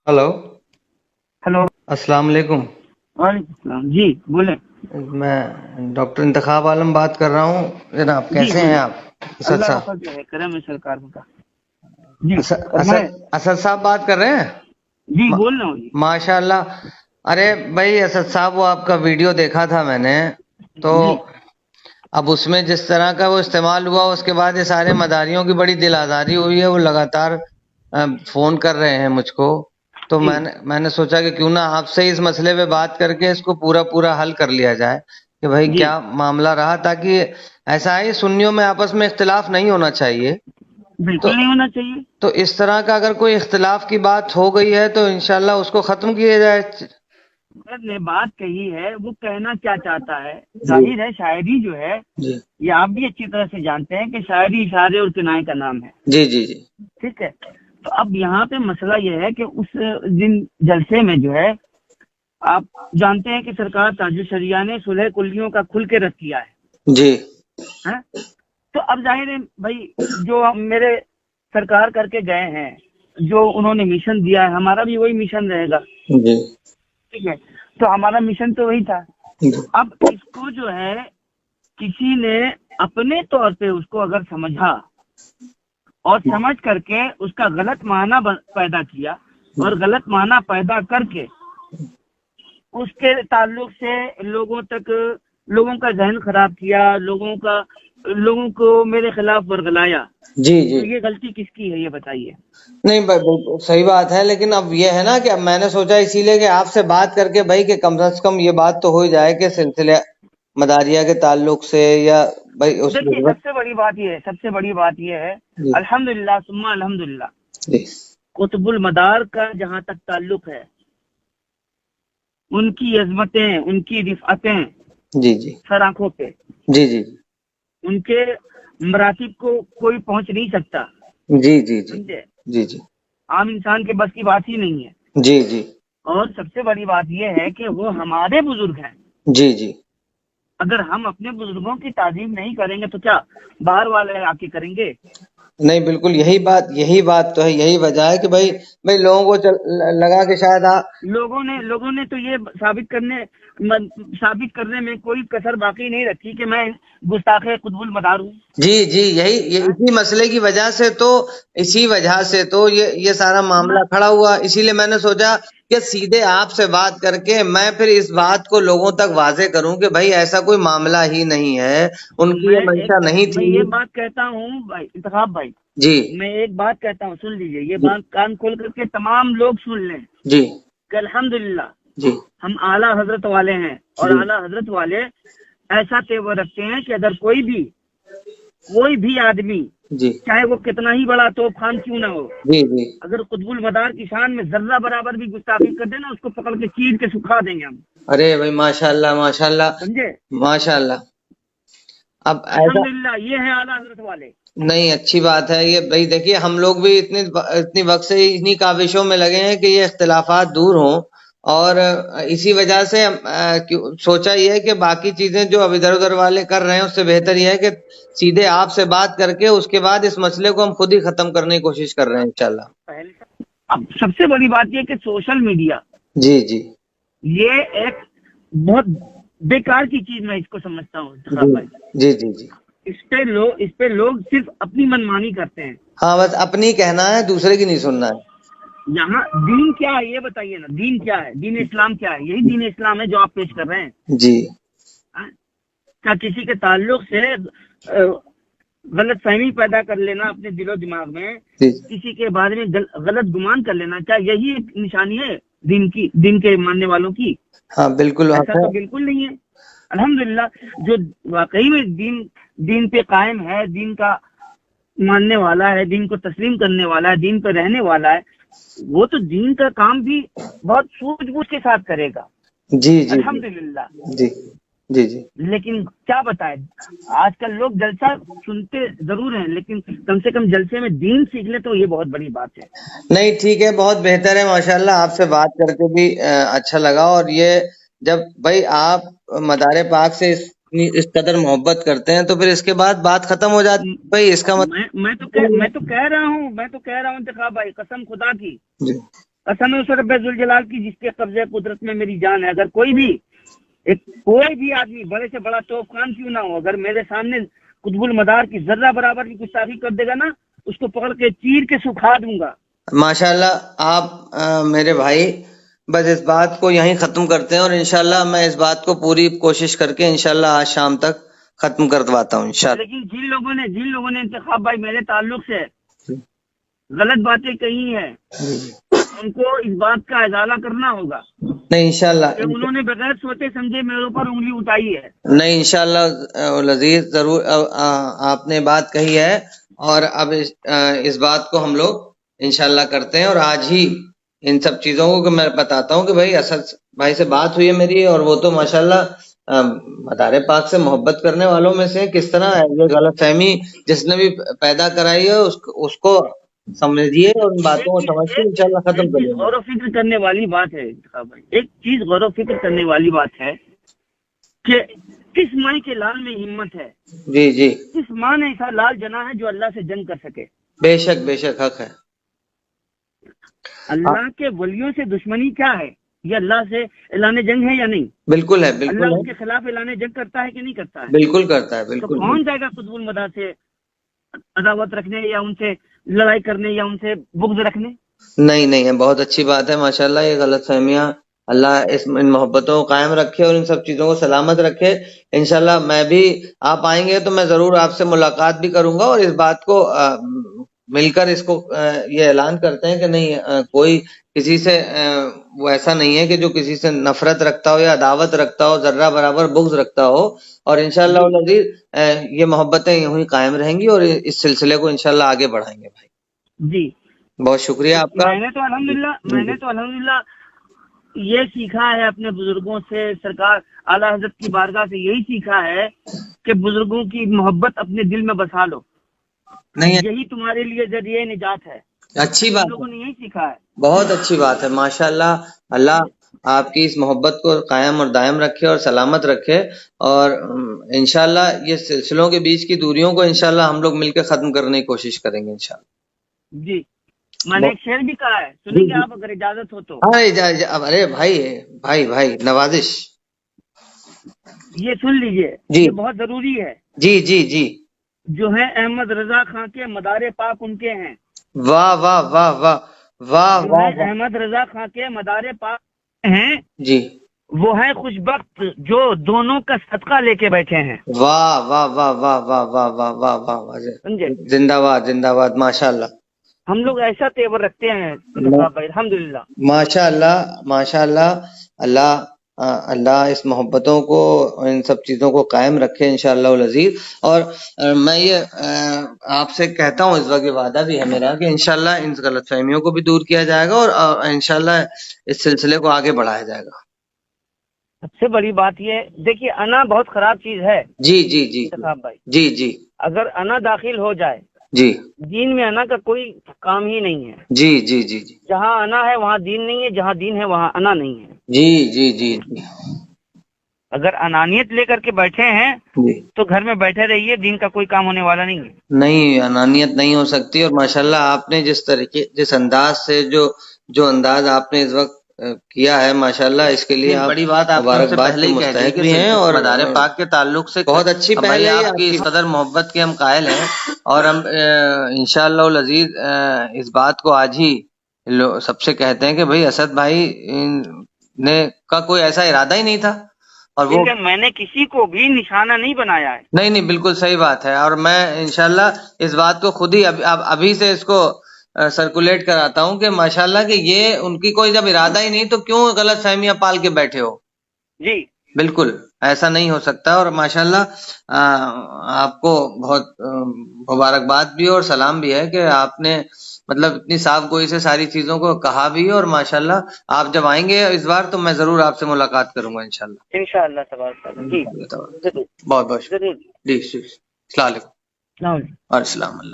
Hello. Hello. अस्सलाम वालेकुम। वालेकुम सलाम जी, बोले। मैं डॉक्टर इंतखाब आलम बात कर रहा हूँ जनाब, जी कैसे हैं बोले। आप? असद अल्लाह का साहब, फजल है, करम है सरकार का। जी असद फरमाए। असद असद साहब बात कर रहे हैं। जी मा, बोल रहा हूँ जी। माशाल्लाह। अरे भाई असद साहब, वो आपका वीडियो देखा था मैंने, तो जी अब उसमें जिस तरह का वो इस्तेमाल हुआ, उसके बाद ये सारे मदारियों की बड़ी दिल आज़ारी हुई है। वो लगातार फोन कर रहे हैं मुझको। तो जी मैंने सोचा कि क्यों ना आपसे इस मसले पे बात करके इसको पूरा पूरा हल कर लिया जाए कि भाई जी। क्या मामला रहा, ताकि ऐसा है सुन्नियों में आपस में इख्तिलाफ नहीं होना चाहिए। तो बिल्कुल नहीं होना चाहिए। तो इस तरह का अगर कोई इख्तिलाफ की बात हो गई है तो इंशाल्लाह उसको खत्म किया जाए। सर ने बात कही है, वो कहना क्या चाहता है। जी जाहिर है शायरी जो है, जी ये आप भी अच्छी तरह से जानते हैं कि शायरी इशारे और किनाए का नाम है। जी जी जी ठीक है। तो अब यहाँ पे मसला ये है कि उस दिन जलसे में जो है, आप जानते हैं कि सरकार ताजुल शरिया ने सुलह कुल्लियों का खुल के रख किया जी है। तो अब जाहिर है भाई, जो हम मेरे सरकार करके गए हैं, जो उन्होंने मिशन दिया है, हमारा भी वही मिशन रहेगा। जी ठीक है। तो हमारा मिशन तो वही था। जी अब इसको जो है, किसी ने अपने तौर पे उसको अगर समझा और समझ करके उसका गलत माना पैदा किया, और गलत माना पैदा करके उसके ताल्लुक से लोगों तक, लोगों का जहन खराब किया, लोगों को मेरे खिलाफ वर्गलाया। जी जी। तो ये गलती किसकी है, ये बताइए। नहीं बिल्कुल सही बात है, लेकिन अब ये है ना कि अब मैंने सोचा इसीलिए कि आपसे बात करके भाई कि कम से कम ये बात तो हो ही जाए कि सिलसिले मदारिया के ताल्लुक से, या भाई उस देखिए, गुर्बत। सबसे बड़ी बात ये है, जी अल्हम्दुलिल्लाह सुम्मा अल्हम्दुलिल्लाह, जी कुतुबुल मदार का जहां तक ताल्लुक है, उनकी अजमतें, उनकी रिफअतें जी जी सर आंखों पे, जी जी उनके मरातिब को कोई पहुंच नहीं सकता। जी जी जी समझे। जी जी आम इंसान के बस की बात ही नहीं है। जी जी और सबसे बड़ी बात यह है कि वो हमारे बुजुर्ग हैं। जी जी। अगर हम अपने बुजुर्गों की ताजीम नहीं करेंगे तो क्या बाहर वाले आके करेंगे। नहीं बिल्कुल यही बात तो है, यही वजह है कि भाई भाई लोगों को लगा कि शायद लोगों ने तो ये साबित करने में कोई कसर बाकी नहीं रखी कि मैं गुस्ताखे कुतुबुल मदार हूँ। जी जी, हैं? इसी मसले की वजह से तो, इसी वजह से तो ये सारा मैं मामला खड़ा हुआ। इसीलिए मैंने सोचा कि सीधे आपसे बात करके मैं फिर इस बात को लोगों तक वाजे करूं कि भाई ऐसा कोई मामला ही नहीं है, उनकी मैं ये मंशा नहीं मैं थी। ये बात कहता हूँ भाई इंतखाब भाई, जी मैं एक बात कहता हूँ, सुन लीजिए, ये जी बात कान खोल करके तमाम लोग सुन लें जी कि अल्हम्दुलिल्लाह जी हम आला हजरत वाले हैं, और जी आला हजरत वाले ऐसा तेवर रखते हैं कि अगर कोई भी आदमी, जी चाहे वो कितना ही बड़ा तोप खान क्यों ना हो, जी जी। अगर कुतुबुल मदार की शान में जर्रा बराबर भी गुस्ताखी कर देना, उसको पकड़ के चीर के सुखा देंगे हम। अरे भाई माशाल्लाह माशाल्लाह समझे। माशाल्लाह। अब ऐसा अल्हम्दुलिल्लाह, ये है आला हजरत वाले। नहीं, अच्छी बात है ये भाई। देखिए हम लोग भी इतनी वक्त से इन्हीं काविशों में लगे हैं कि ये इख्तिलाफात दूर हों, और इसी वजह से सोचा ये है कि बाकी चीजें जो अब इधर उधर वाले कर रहे हैं उससे बेहतर ये है कि सीधे आपसे बात करके उसके बाद इस मसले को हम खुद ही खत्म करने की कोशिश कर रहे हैं इंशाल्लाह। पहले अब सबसे बड़ी बात यह कि सोशल मीडिया, जी जी ये एक बहुत बेकार की चीज मैं इसको समझता हूँ जी इंतखाब भाई। जी जी जी। इस पे लोग सिर्फ अपनी मनमानी करते हैं। हाँ, बस अपनी कहना है, दूसरे की नहीं सुनना है। यहाँ दीन क्या है ये बताइए ना, दीन क्या है, दीन इस्लाम क्या है, यही दीन इस्लाम है जो आप पेश कर रहे हैं। जी हाँ? क्या किसी के ताल्लुक से गलत फहमी पैदा कर लेना अपने दिलो दिमाग में, जी किसी के बारे में गलत गुमान कर लेना, क्या यही एक निशानी है दीन के मानने वालों की? हाँ बिल्कुल ऐसा आपको। तो बिल्कुल नहीं है। अल्हम्दुलिल्लाह, जो वाकई में दीन पे कायम है, दीन का मानने वाला है, दीन को तस्लीम करने वाला है, दीन पे रहने वाला है, वो तो दीन का काम भी बहुत सूझबूझ के साथ करेगा। जी जी जी अल्हम्दुलिल्लाह। जी जी जी। लेकिन क्या बताएं, आजकल लोग जलसा सुनते जरूर हैं, लेकिन कम से कम जलसे में दीन सीख ले तो ये बहुत बड़ी बात है। नहीं ठीक है, बहुत बेहतर है माशाल्लाह। आपसे बात करके भी अच्छा लगा। और ये जब भाई आप मदारे पाक से इस कदर मोहब्बत करते हैं तो फिर इसके बाद बात खत्म हो जाती है भाई, इसका मतलब। मैं तो कह रहा हूँ इंतखाब भाई, कसम खुदा की, जी कसम है उस रब्ब जुल जलाल की जिसके कब्जे कुदरत में मेरी जान है, अगर कोई भी आदमी बड़े से बड़ा तोफखान क्यों ना हो, अगर मेरे सामने कुतुबुल मदार की जर्रा बराबर की गुस्ताखी कर देगा ना, उसको पकड़ के चीर के सुखा दूंगा। माशाल्लाह आप मेरे भाई बस इस बात को यहीं ख़त्म करते हैं, और इंशाल्लाह मैं इस बात को पूरी कोशिश करके इंशाल्लाह आज शाम तक ख़त्म करवाता हूँ इंशाल्लाह। लेकिन जिन लोगों ने इंतखाब भाई मेरे ताल्लुक से गलत बातें कही हैं, उनको इस बात का इजाला करना होगा नहीं इंशाल्लाह, कि उन्होंने बगैर सोचे समझे मेरे ऊपर उंगली उठाई है। नहीं इंशाल्लाह लजीज जरूर आपने बात कही है, और अब इस बात को हम लोग इंशाल्लाह करते हैं, और आज ही इन सब चीजों को मैं बताता हूँ कि भाई असद भाई से बात हुई है मेरी, और वो तो माशाल्लाह मदारे पाक से मोहब्बत करने वालों में से किस तरह ये गलत फहमी जिसने भी पैदा कराई है उसको समझिए और उन बातों को समझ के इंशाल्लाह खत्म करिए। गौर फिक्र करने वाली बात है, एक चीज गौर फिक्र करने वाली बात है कि किस माँ के लाल में हिम्मत है। जी जी, किस माँ ने ऐसा लाल जना है जो अल्लाह से जंग कर सके। बेशक बेशक हक है। अल्लाह के वलियों से दुश्मनी क्या है, ये अल्लाह से ऐलान जंग है या नहीं? बिल्कुल है, बिल्कुल अल्लाह है, उसके खिलाफ ऐलान जंग करता है कि नहीं करता है? बिल्कुल करता है, बिल्कुल। तो कौन जाएगा कुतुबुल मदार से अदावत रखने, या उनसे लड़ाई करने, या उनसे बुग़्ज़ रखने? नहीं नहीं है, बहुत अच्छी बात है माशाल्लाह। ये गलत फहमियाँ अल्लाह इन मोहब्बतों को कायम रखे और इन सब चीजों को सलामत रखे। इंशाल्लाह मैं भी, आप आएंगे तो मैं जरूर आपसे मुलाकात भी करूंगा, और इस बात को मिलकर इसको ये ऐलान करते हैं कि नहीं कोई किसी से वो ऐसा नहीं है कि जो किसी से नफरत रखता हो या अदावत रखता हो, जर्रा बराबर बुग़्ज़ रखता हो, और इंशाल्लाह अज़ीज़ ये मोहब्बतें यूं ही कायम रहेंगी और इस सिलसिले को इंशाल्लाह आगे बढ़ाएंगे भाई। जी बहुत शुक्रिया आपका। मैंने तो अल्हम्दुलिल्लाह ये सीखा है अपने बुजुर्गों से, सरकार आला हजरत की बारगाह से यही सीखा है कि बुजुर्गों की मोहब्बत अपने दिल में बसा लो, नहीं यही तुम्हारे लिए जरिए निजात है। अच्छी बात, लोगों ने यही सीखा है। बहुत अच्छी बात है माशाल्लाह। अल्लाह आपकी इस मोहब्बत को कायम और दायम रखे और सलामत रखे, और इंशाल्लाह ये सिलसिलों के बीच की दूरियों को इंशाल्लाह हम लोग मिलकर खत्म करने की कोशिश करेंगे इंशाल्लाह। जी मैंने एक शेर भी कहा है, सुनेंगे आप अगर इजाजत हो तो? हाँ अरे भाई भाई भाई नवाजिश, ये सुन लीजिए, ये बहुत जरूरी है। जी जी जी, जो है अहमद रजा खां के मदारे पाक उनके हैं। वाह वाह वाह वाह वाह वाह, अहमद रजा खां के मदारे पाक हैं जी, वो है खुशबख्त जो दोनों का सदका लेके बैठे हैं। वाह वाह वाह वाह वाह वाह वाह वाह वाह वाह, समझे? जिंदाबाद जिंदाबाद माशाल्लाह। हम लोग ऐसा तेवर रखते हैं अल्हम्दुलिल्लाह। माशाल्लाह माशाल्लाह। अल्लाह इस मोहब्बतों को, इन सब चीज़ों को कायम रखे इंशाअल्लाह अज़ीज़। और मैं ये आपसे कहता हूँ, इस वक्त वादा भी है मेरा कि इंशाअल्लाह इन गलतफहमियों को भी दूर किया जाएगा और इंशाअल्लाह इस सिलसिले को आगे बढ़ाया जाएगा। सबसे बड़ी बात ये देखिए, अना बहुत खराब चीज है। जी जी जी भाई, जी जी, अगर अना दाखिल हो जाए जी, दीन में अना का कोई काम ही नहीं है। जी जी जी जी, जहाँ अना है वहाँ दीन नहीं है, जहाँ दीन है वहाँ अना नहीं है। जी जी जी जी, अगर अनानियत लेकर के बैठे हैं तो घर में बैठे रहिए, दीन का कोई काम होने वाला नहीं है। नहीं, अनानियत नहीं हो सकती। और माशाल्लाह आपने जिस अंदाज से जो अंदाज आपने इस वक्त किया है माशाल्लाह, इसके लिए आप बड़ी बात आपसे पहले ही मुस्तहिक भी हैं, और मदारे पाक के ताल्लुक से बहुत अच्छी पहले आपकी इस कदर मोहब्बत के हम कायल हैं, और हम इंशाअल्लाह अज़ीज़ इस बात को आज ही सबसे कहते हैं कि भाई असद भाई ने का कोई ऐसा इरादा ही नहीं था, और वो मैंने किसी को भी निशाना नहीं बनाया है। नहीं नहीं, बिल्कुल सही बात है। और मैं इंशाल्लाह इस बात को खुद ही अभी से इसको सर्कुलेट कराता हूँ कि माशाल्लाह कि ये उनकी कोई जब इरादा ही नहीं तो क्यों गलत फहमियां पाल के बैठे हो। जी बिल्कुल ऐसा नहीं हो सकता। और माशाल्लाह आपको बहुत मुबारकबाद भी और सलाम भी है कि आपने मतलब इतनी साफ गोई से सारी चीजों को कहा भी, और माशाल्लाह आप जब आएंगे इस बार तो मैं जरूर आपसे मुलाकात करूंगा इंशाल्लाह। जी बहुत बहुत जी, अस्सलाम वालेकुम।